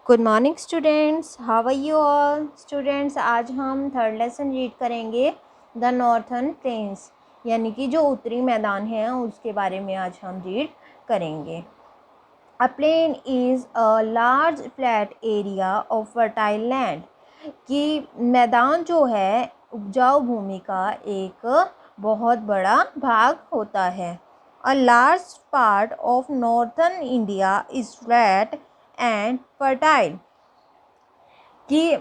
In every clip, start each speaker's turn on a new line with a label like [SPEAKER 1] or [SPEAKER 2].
[SPEAKER 1] Good morning students, how are you all students. आज हम third lesson read करेंगे the northern plains, यानी कि जो उत्तरी मैदान हैं उसके बारे में आज हम रीड करेंगे। A plain is a large flat area of fertile land, कि मैदान जो है उपजाऊ भूमि का एक बहुत बड़ा भाग होता है। A large part of northern India is flat and fertile, कि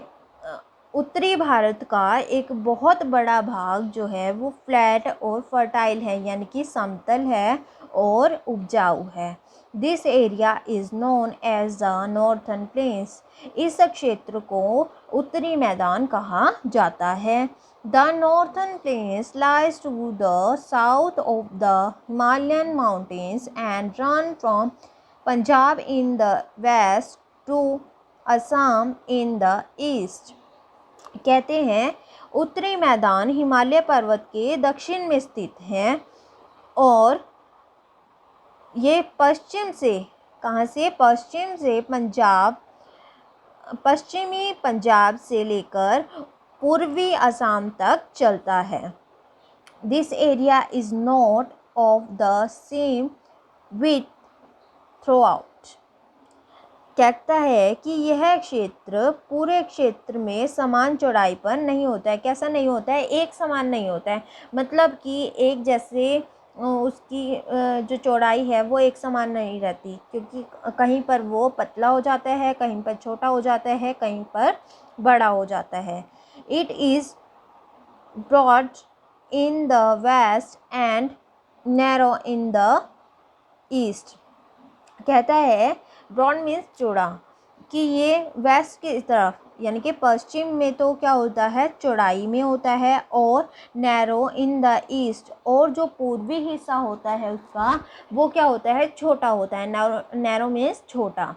[SPEAKER 1] उत्तरी भारत का एक बहुत बड़ा भाग जो है वो फ्लैट और फर्टाइल है, यानी कि समतल है और उपजाऊ है। This area is known as the northern plains, इस क्षेत्र को उत्तरी मैदान कहा जाता है। The northern plains lies to the south of the Himalayan mountains and run from Punjab in the west to Assam in the east. कहते हैं उत्तरी मैदान हिमालय पर्वत के दक्षिण में स्थित हैं और ये पश्चिम से, कहाँ से, पश्चिम से पश्चिमी पंजाब से लेकर पूर्वी असम तक चलता है। This area is not of the same with through out. कहता है कि यह क्षेत्र पूरे क्षेत्र में समान चौड़ाई पर नहीं होता है। कैसा नहीं होता है? एक समान नहीं होता है, मतलब कि एक जैसे उसकी जो चौड़ाई है वो एक समान नहीं रहती, क्योंकि कहीं पर वो पतला हो जाता है, कहीं पर छोटा हो जाता है, कहीं पर बड़ा हो जाता है। It is broad in the west and narrow in the east. कहता है ब्रॉड मीन्स चौड़ा, कि ये वेस्ट की तरफ यानी कि पश्चिम में तो क्या होता है, चौड़ाई में होता है, और नैरो इन द ईस्ट, और जो पूर्वी हिस्सा होता है उसका वो क्या होता है, छोटा होता है। नैरो मीन्स छोटा।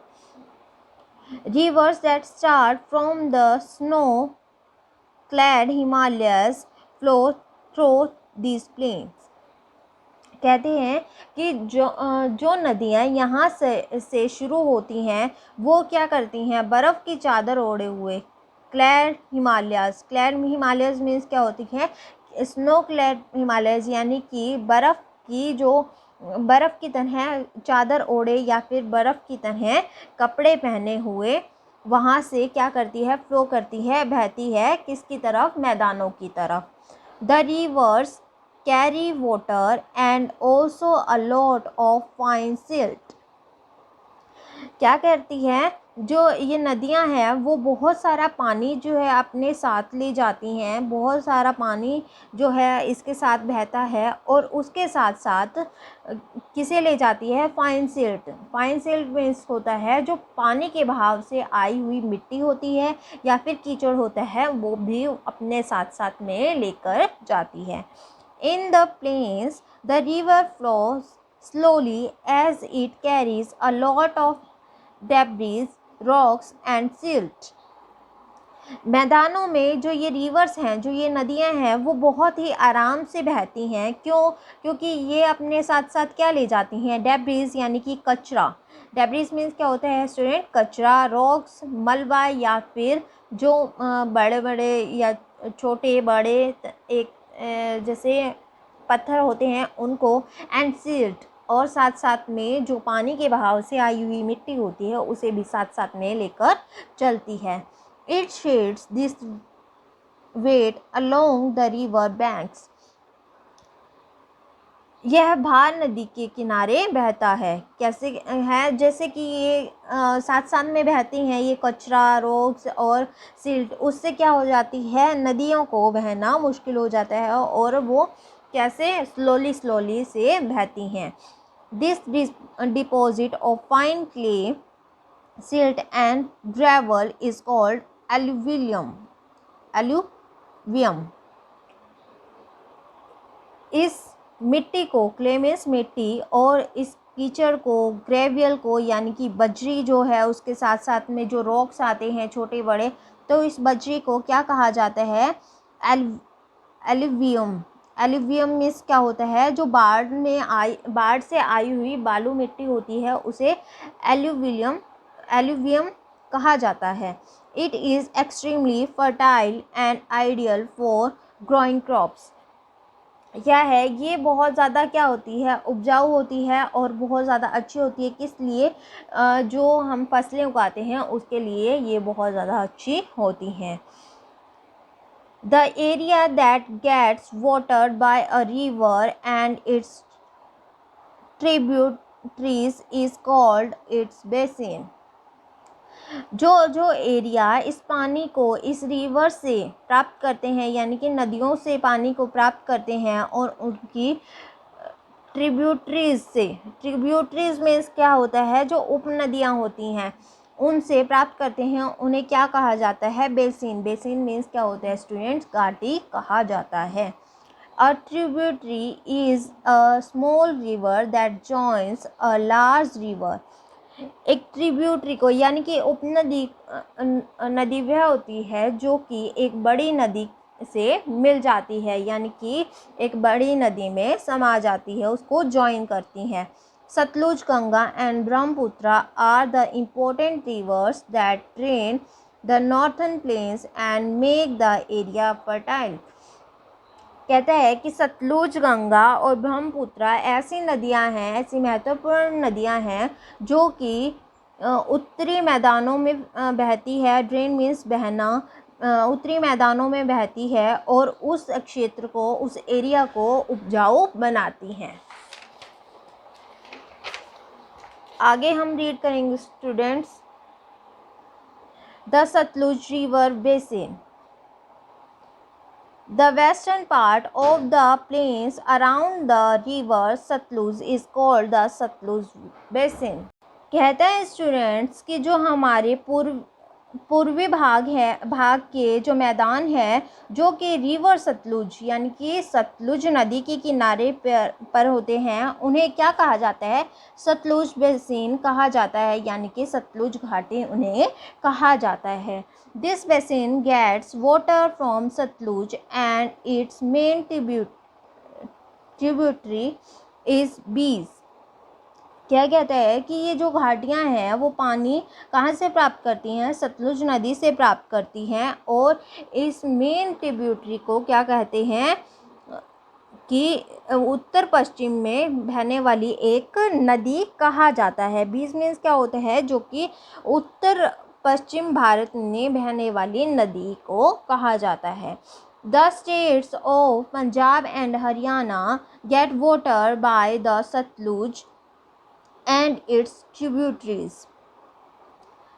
[SPEAKER 1] Rivers that start from the snow clad Himalayas flow through this plains. कहते हैं कि जो नदियाँ यहाँ से शुरू होती हैं वो क्या करती हैं, बर्फ़ की चादर ओढ़े हुए, क्लैड हिमालयस मीन्स क्या होती है, स्नो क्लैड हिमालयस, यानी कि बर्फ़ की तरह चादर ओढ़े या फिर बर्फ़ की तरह कपड़े पहने हुए वहाँ से क्या करती है, फ्लो करती है, बहती है, किसकी तरफ, मैदानों की तरफ। The reverse carry water and also a lot of fine silt। क्या करती है, जो ये नदियां हैं वो बहुत सारा पानी जो है अपने साथ ले जाती हैं, बहुत सारा पानी जो है इसके साथ बहता है, और उसके साथ साथ किसे ले जाती है, fine silt. Fine silt means होता है जो पानी के बहाव से आई हुई मिट्टी होती है या फिर कीचड़ होता है, वो भी अपने साथ साथ में लेकर जाती है। In the plains, the river flows slowly as it carries a lot of debris, rocks and silt। मैदानों में जो ये रिवर्स हैं, जो ये नदियां हैं, वो बहुत ही आराम से बहती हैं। क्यों? क्योंकि ये अपने साथ साथ क्या ले जाती हैं, डेब्रिस यानी कि कचरा। डेब्रिस मीन्स क्या होता है स्टूडेंट, कचरा, रॉक्स मलबा, या फिर जो बड़े बड़े या छोटे बड़े एक जैसे पत्थर होते हैं उनको, एंड सिल्ट, और साथ साथ में जो पानी के बहाव से आई हुई मिट्टी होती है उसे भी साथ साथ में लेकर चलती है। It sheds this weight along the river banks. यह भार नदी के किनारे बहता है। कैसे है, जैसे कि ये साथ साथ में बहती हैं, ये कचरा, रॉक्स और सिल्ट, उससे क्या हो जाती है, नदियों को बहना मुश्किल हो जाता है, और वो कैसे स्लोली से बहती हैं। This deposit of fine clay, silt and gravel is called alluvium. इस मिट्टी को, क्ले मीन्स मिट्टी, और इस कीचड़ को, ग्रेवियल को, यानी कि बजरी जो है, उसके साथ साथ में जो रॉक्स आते हैं छोटे बड़े, तो इस बजरी को क्या कहा जाता है, एलुवियम। एलुवियम मीन्स क्या होता है, जो बाढ़ से आई हुई बालू मिट्टी होती है उसे एलुवियम कहा जाता है। It is extremely fertile and ideal for growing crops. क्या है, ये बहुत ज़्यादा क्या होती है, उपजाऊ होती है और बहुत ज़्यादा अच्छी होती है। किस लिए? जो हम फसलें उगाते हैं उसके लिए ये बहुत ज़्यादा अच्छी होती हैं। The area that gets watered by a river and its tributaries is called its basin. जो एरिया इस पानी को इस रिवर से प्राप्त करते हैं, यानी कि नदियों से पानी को प्राप्त करते हैं और उनकी ट्रिब्यूटरीज में क्या होता है, जो उपनदियाँ होती हैं उनसे प्राप्त करते हैं, उन्हें क्या कहा जाता है? बेसिन। बेसिन मीन्स क्या होता है स्टूडेंट्स? घाटी कहा जाता है। A tributary is a small river that joins a large river. एक ट्रिब्यूटरी को यानी कि उपनदी नदी वह होती है जो कि एक बड़ी नदी से मिल जाती है, यानी कि एक बड़ी नदी में समा जाती है, उसको ज्वाइन करती हैं। Sutlej, Ganga and Brahmaputra are the important rivers that drain the northern plains and make the area fertile. कहता है कि सतलुज, गंगा और ब्रह्मपुत्र ऐसी नदियां हैं, ऐसी महत्वपूर्ण नदियां हैं जो कि उत्तरी मैदानों में बहती है। ड्रेन मीन्स बहना। उत्तरी मैदानों में बहती है और उस क्षेत्र को, उस एरिया को उपजाऊ बनाती हैं। आगे हम रीड करेंगे students, the Sutlej river basin. The western part of the plains around the river Satluj is called the Satluj Basin. कहता है स्टूडेंट्स कि जो हमारे पूर्वी भाग के जो मैदान है जो कि रिवर सतलुज यानी कि सतलुज नदी के किनारे पर होते हैं, उन्हें क्या कहा जाता है? सतलुज बेसिन कहा जाता है, यानी कि सतलुज घाटी उन्हें कहा जाता है। This basin gets water from Sutlej and its main tributary is Beas. क्या कहता है कि ये जो घाटियाँ हैं वो पानी कहाँ से प्राप्त करती हैं? सतलुज नदी से प्राप्त करती हैं और इस मेन ट्रिब्यूटरी को क्या कहते हैं कि उत्तर पश्चिम में बहने वाली एक नदी कहा जाता है। बीज मीन्स क्या होता है? जो कि उत्तर पश्चिम भारत में बहने वाली नदी को कहा जाता है। The states of Punjab and Haryana get water by the Satluj and its tributaries.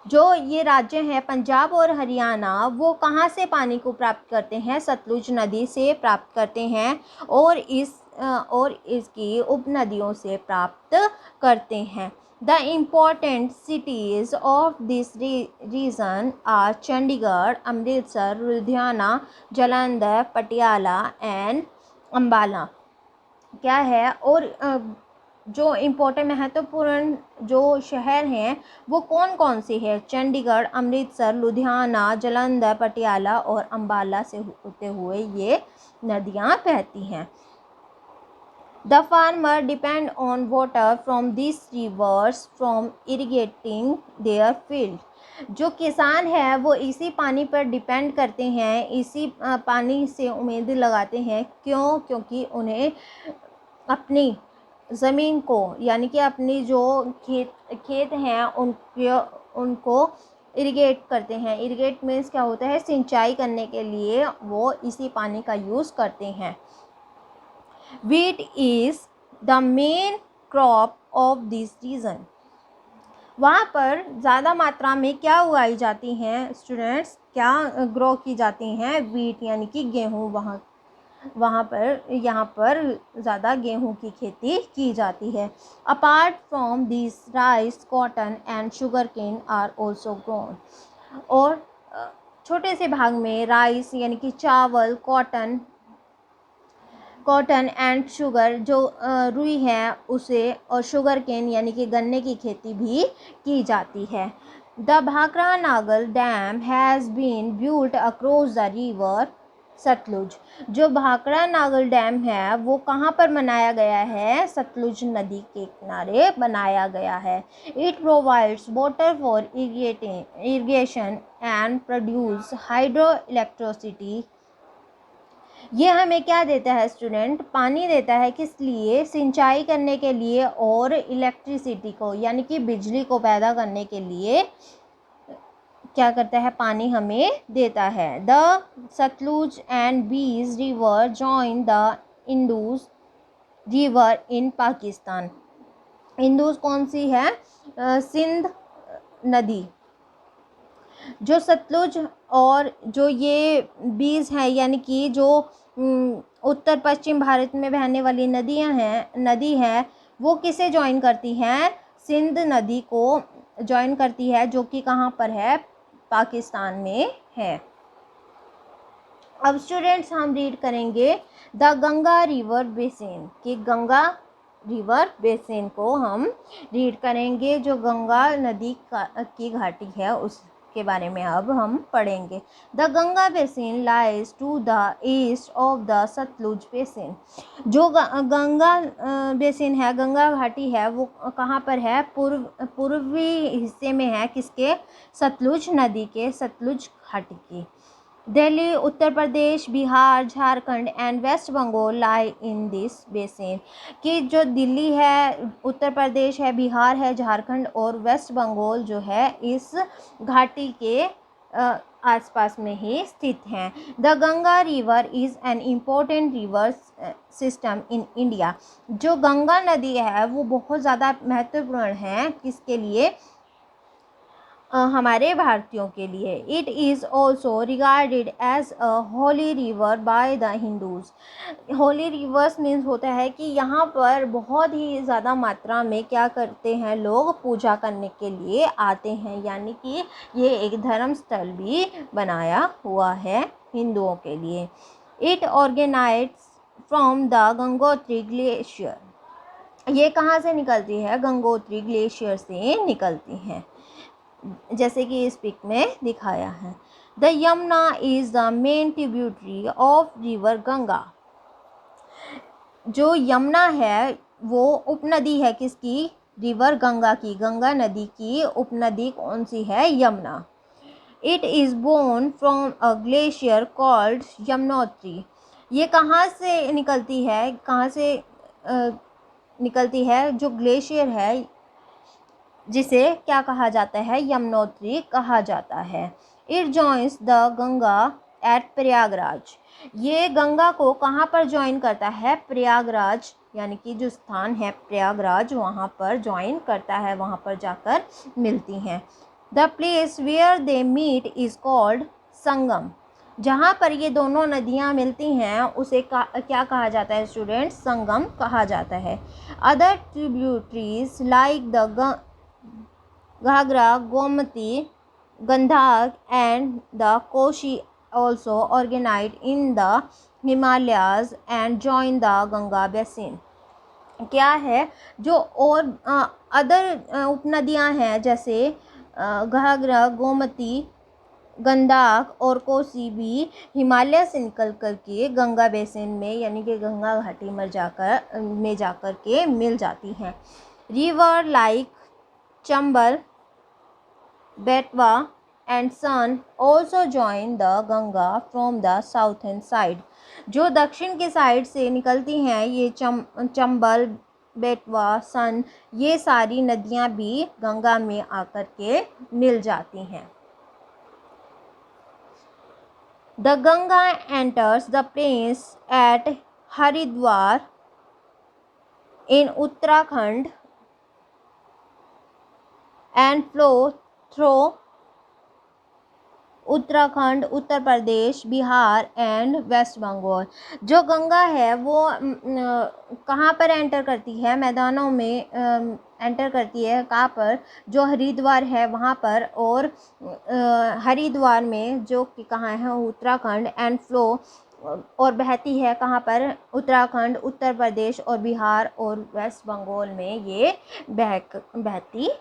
[SPEAKER 1] जो ये राज्य हैं पंजाब और हरियाणा, वो कहाँ से पानी को प्राप्त करते हैं? सतलुज नदी से प्राप्त करते हैं और इसकी उपनदियों से प्राप्त करते हैं। The important cities of this region are Chandigarh, Amritsar, Ludhiana, Jalandhar, Patiala and Ambala। क्या है? और जो इम्पोर्टेंट महत्वपूर्ण जो शहर हैं वो कौन कौन से हैं? चंडीगढ़, अमृतसर, लुधियाना, जालंधर, पटियाला और अंबाला से होते हुए ये नदियाँ बहती हैं। The farmer depend on water from these rivers from irrigating their field. जो किसान है वो इसी पानी पर डिपेंड करते हैं, इसी पानी से उम्मीद लगाते हैं। क्यों? क्योंकि उन्हें अपनी ज़मीन को यानी कि अपनी जो खेत हैं उनको इरिगेट करते हैं। इरिगेट मीन्स क्या होता है? सिंचाई करने के लिए वो इसी पानी का यूज़ करते हैं। Wheat is the main crop of this region. वहाँ पर ज़्यादा मात्रा में क्या उगाई जाती हैं स्टूडेंट्स? क्या ग्रो की जाती हैं? वीट यानी कि गेहूँ। यहाँ पर ज़्यादा गेहूँ की खेती की जाती है। Apart from this rice, cotton and sugar cane are also grown. और छोटे से भाग में राइस यानी कि चावल, कॉटन एंड शुगर जो रुई है उसे, और शुगर केन यानी कि गन्ने की खेती भी की जाती है। The Bhakra Nangal dam has been built across the river Sutlej. जो भाखड़ा नागल डैम है वो कहाँ पर बनाया गया है? सतलुज नदी के किनारे बनाया गया है। It provides water for irrigation and produce hydro electricity. ये हमें क्या देता है स्टूडेंट? पानी देता है, किस लिए? सिंचाई करने के लिए और इलेक्ट्रिसिटी को यानी कि बिजली को पैदा करने के लिए क्या करता है? पानी हमें देता है। द सतलुज एंड बीज river join the Indus river in Pakistan. Indus कौन सी है? सिंध नदी। जो सतलुज और जो ये बीज है यानी कि जो उत्तर पश्चिम भारत में बहने वाली नदी है वो किसे ज्वाइन करती हैं? सिंध नदी को ज्वाइन करती है, जो कि कहाँ पर है? पाकिस्तान में है। अब स्टूडेंट्स हम रीड करेंगे द गंगा रिवर बेसिन, कि गंगा रिवर बेसिन को हम रीड करेंगे। जो गंगा नदी की घाटी है उसके बारे में अब हम पढ़ेंगे। The Ganga basin lies to the east of the Sutlej basin. जो गंगा बेसिन है, गंगा घाटी है, वो कहाँ पर है? पूर्वी हिस्से में है। किसके? सतलुज नदी के, सतलुज घाटी की। Delhi, Uttar Pradesh, Bihar, Jharkhand and West Bengal lie in this basin. कि जो दिल्ली है, उत्तर प्रदेश है, बिहार है, झारखंड और वेस्ट बंगाल जो है इस घाटी के आसपास में ही स्थित हैं। The Ganga river is an important river system in India. जो गंगा नदी है वो बहुत ज़्यादा महत्वपूर्ण है। किसके लिए? हमारे भारतीयों के लिए। It is also regarded as a holy river by the Hindus. Holy rivers means होता है कि यहाँ पर बहुत ही ज़्यादा मात्रा में क्या करते हैं? लोग पूजा करने के लिए आते हैं, यानी कि ये एक धर्म स्थल भी बनाया हुआ है हिंदुओं के लिए। It organized from the Gangotri glacier. ये कहाँ से निकलती है? गंगोत्री ग्लेशियर से निकलती हैं, जैसे कि इस पिक में दिखाया है। The Yamuna is the main tributary of river Ganga. जो यमुना है वो उपनदी है। किसकी? रिवर गंगा की। गंगा नदी की उपनदी कौन सी है? Yamuna. It is born from a glacier called Yamunotri. ये कहाँ से निकलती है? कहाँ से निकलती है? जो ग्लेशियर है जिसे क्या कहा जाता है? यमुनोत्री कहा जाता है। It joins the Ganga at Prayagraj. ये गंगा को कहाँ पर ज्वाइन करता है? प्रयागराज, यानी कि जो स्थान है प्रयागराज वहाँ पर ज्वाइन करता है, वहाँ पर जाकर मिलती हैं। The place where they meet is called Sangam. जहाँ पर ये दोनों नदियाँ मिलती हैं उसे क्या कहा जाता है स्टूडेंट्स? संगम कहा जाता है। Other tributaries like the Ghaghara, Gomti, Gandak and the Koshi also organized in the Himalayas and join the Ganga basin। क्या है? जो और अदर उपनदियाँ हैं जैसे घाघरा, गोमती, गंडक और कोसी भी हिमालय से निकल कर के गंगा बेसिन में यानी कि गंगा घाटी में जाकर के मिल जाती हैं। रिवर लाइक चंबल, बेटवा and Son also join the Ganga from the southern side। जो दक्षिण की साइड से निकलती हैं ये चंबल, बेटवा, सन, ये सारी नदियाँ भी गंगा में आकर के मिल जाती हैं। The Ganga enters the plains at Haridwar in Uttarakhand and flow through Uttarakhand, Uttar Pradesh, Bihar and West Bengal. जो गंगा है वो कहाँ पर एंटर करती है? मैदानों में एंटर करती है। कहाँ पर? जो हरिद्वार है वहाँ पर, और हरिद्वार में जो कि कहाँ है? उत्तराखंड, एंड फ्लो और बहती है कहाँ पर? उत्तराखंड, उत्तर प्रदेश और बिहार और वेस्ट बंगाल में ये बहती